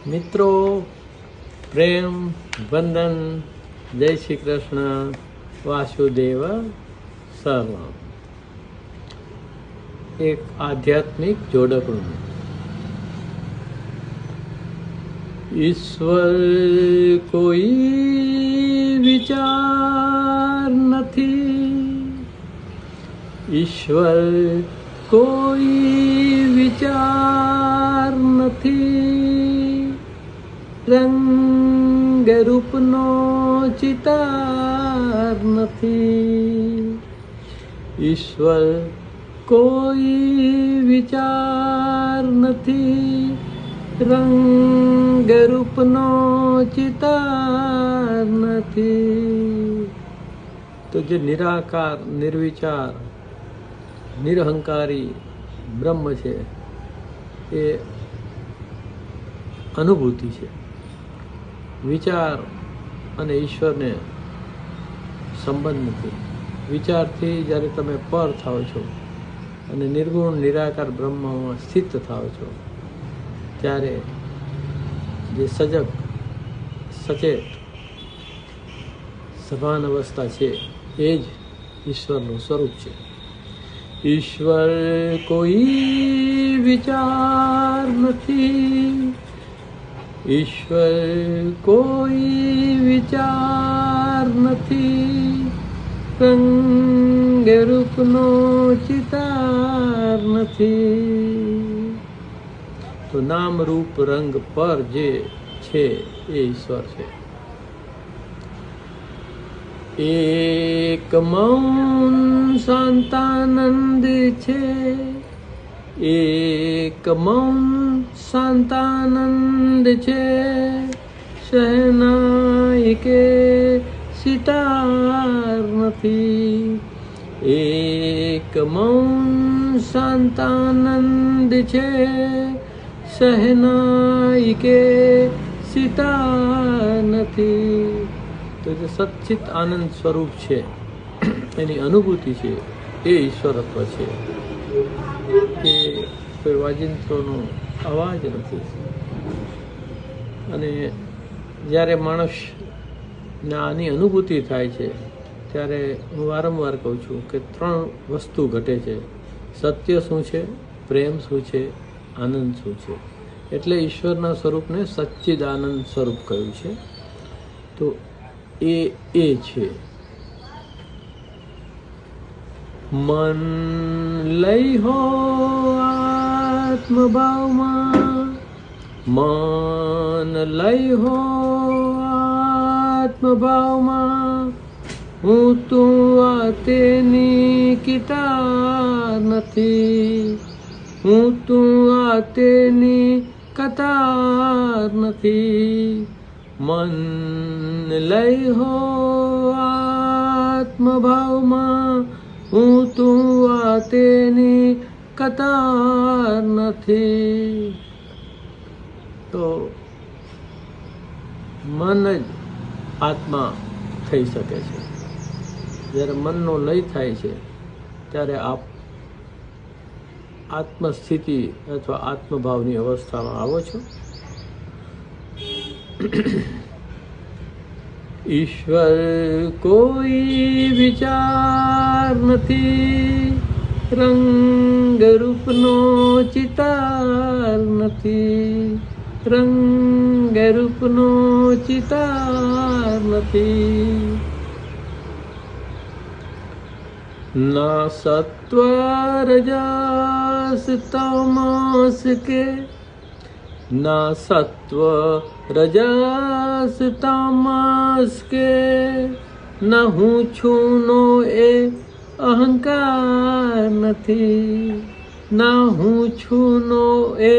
મિત્રો, પ્રેમ, વંદન, જય શ્રી કૃષ્ણ, વાસુદેવ સર્વમ. એક આધ્યાત્મિક જોડકણું. ઈશ્વર કોઈ વિચાર નથી, ઈશ્વર કોઈ વિચાર નથી, રંગ રૂપનો ચિતાર નથી. ઈશ્વર કોઈ વિચાર નથી, રંગ રૂપનો ચિતાર નથી. તો જે નિરાકાર, નિર્વિચાર, નિરહંકારી બ્રહ્મ છે એ અનુભૂતિ છે. વિચાર અને ઈશ્વરને સંબંધ નથી. વિચારથી જ્યારે તમે પર થાઓ છો અને નિર્ગુણ નિરાકાર બ્રહ્મમાં સ્થિત થાઓ છો, ત્યારે જે સજગ, સચેત, સભાન અવસ્થા છે એ જ ઈશ્વરનું સ્વરૂપ છે. ઈશ્વર કોઈ વિચાર નથી, ઈશ્વર કોઈ વિચાર નથી, રંગ રૂપનો ચિતાર નથી. તો નામ રૂપ રંગ પર જે છે એ ઈશ્વર છે. એક મૌન શાંતાનંદ છે, એક મૌન શાંતાનંદ છે, શહેનાઈ કે સિતાર નથી. એક મૌન શાંતાનંદ છે, શહેનાઈ કે સિતાર નથી. તો જે સચ્ચિત આનંદ સ્વરૂપ છે એની અનુભૂતિ છે એ ઈશ્વરત્વ છે. એ કોઈ વાજિંત્રોનો અવાજ નથી. અને જ્યારે માણસને આની અનુભૂતિ થાય છે ત્યારે હું વારંવાર કહું છું કે 3 વસ્તુ ઘટે છે. સત્ય શું છે, પ્રેમ શું છે, આનંદ શું છે. એટલે ઈશ્વરના સ્વરૂપને સચ્ચિદાનંદ સ્વરૂપ કહ્યું છે. તો એ છે. મન લઈ હો આત્મભાવમાં, મન લઈ હો આત્મભાવમાં, હું તું આ તેની કિતાર નથી, હું તું આ તેની કતાર નથી. મન લઈ હો આત્મભાવમાં, હું તું આ તેની કતાર નથી. તો મન જ આત્મા થઈ શકે છે. જ્યારે મનનો લય થાય છે ત્યારે આપ આત્મસ્થિતિ અથવા આત્મભાવની અવસ્થામાં આવો છો. ઈશ્વર કોઈ વિચાર નથી, રંગ રૂપનો ચિતાર નથી, રંગ રૂપનો ચિતાર નથી. ના સત્વ રજસ તમસ કે, ના સત્વ રજસ તમસ કે, ન હું છું નો એ અહંકાર નથી, ના હું છું નો એ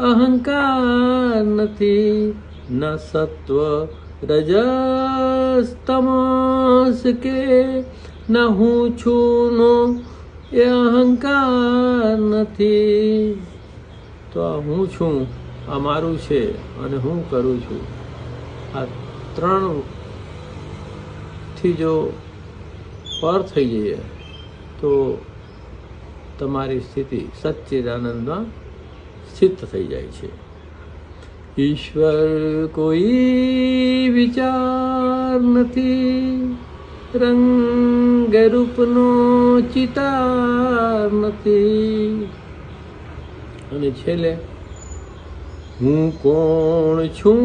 અહંકાર નથી. ન સત્વ રજસ તમસ કે, ન હું છું નો એ અહંકાર નથી. તો આ હું છું, આ મારું છે અને હું કરું છું, આ 3 થી જો પર થઈ જઈએ તો તમારી સ્થિતિ સચ્ચિદાનંદમાં સ્થિત થઈ જાય છે. ઈશ્વર કોઈ વિચાર નથી, રંગ રૂપનો ચિતાર નથી. અને છેલ્લે હું કોણ છું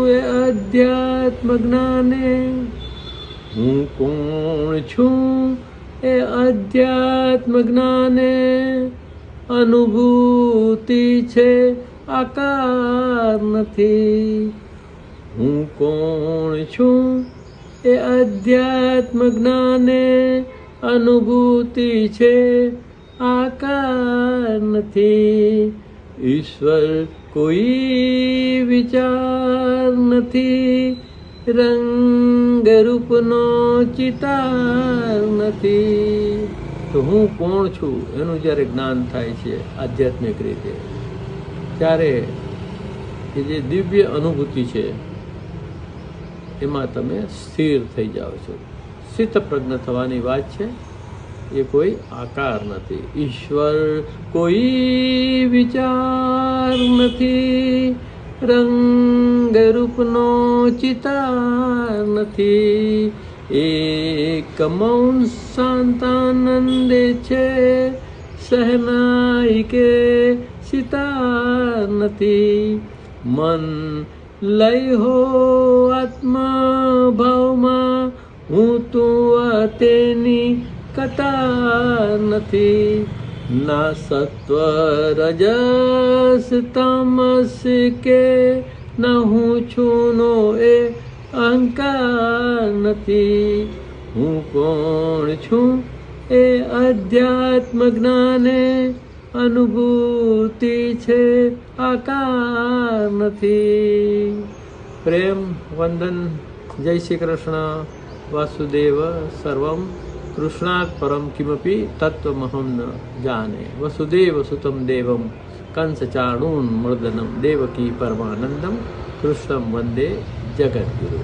એ અધ્યાત્મ જ્ઞાને, હું કોણ છું એ અધ્યાત્મ જ્ઞાને, અનુભૂતિ છે આકાર નથી. હું કોણ છું એ અધ્યાત્મ જ્ઞાને, અનુભૂતિ છે આકાર નથી. ઈશ્વર કોઈ વિચાર નથી, રંગ રૂપનો ચિતાર નથી. તો હું કોણ છું એનું જ્યારે જ્ઞાન થાય છે આધ્યાત્મિક રીતે, ત્યારે એ જે દિવ્ય અનુભૂતિ છે એમાં તમે સ્થિર થઈ જાઓ છો. સ્થિતપ્રજ્ઞ થવાની વાત છે, એ કોઈ આકાર નથી. ઈશ્વર કોઈ વિચાર નથી, રંગ રૂપનો ચિતાર નથી. એક મૌન શાંતાનંદે છે, સહનાઈ કે સિતાર નથી. મન લય હો આત્મા ભાવમાં, હું તું તેની કતાર નથી. ના સત્વ રજસ તમસ કે, ના હું છું નો એ અહંકાર નથી. હું કોણ છું એ અધ્યાત્મ જ્ઞાને, અનુભૂતિ છે આકાર નથી. પ્રેમ વંદન. જય શ્રી કૃષ્ણ. વાસુદેવ સર્વમ કૃષ્ણાત પરમ કિમપી તત્વમહં ન જાને. વસુદેવ સુતમ દેવમ કંસ ચાણૂન મર્દનમ, દેવકી પરમાનંદમ કૃષ્ણમ વંદે જગદ્ગુરુ.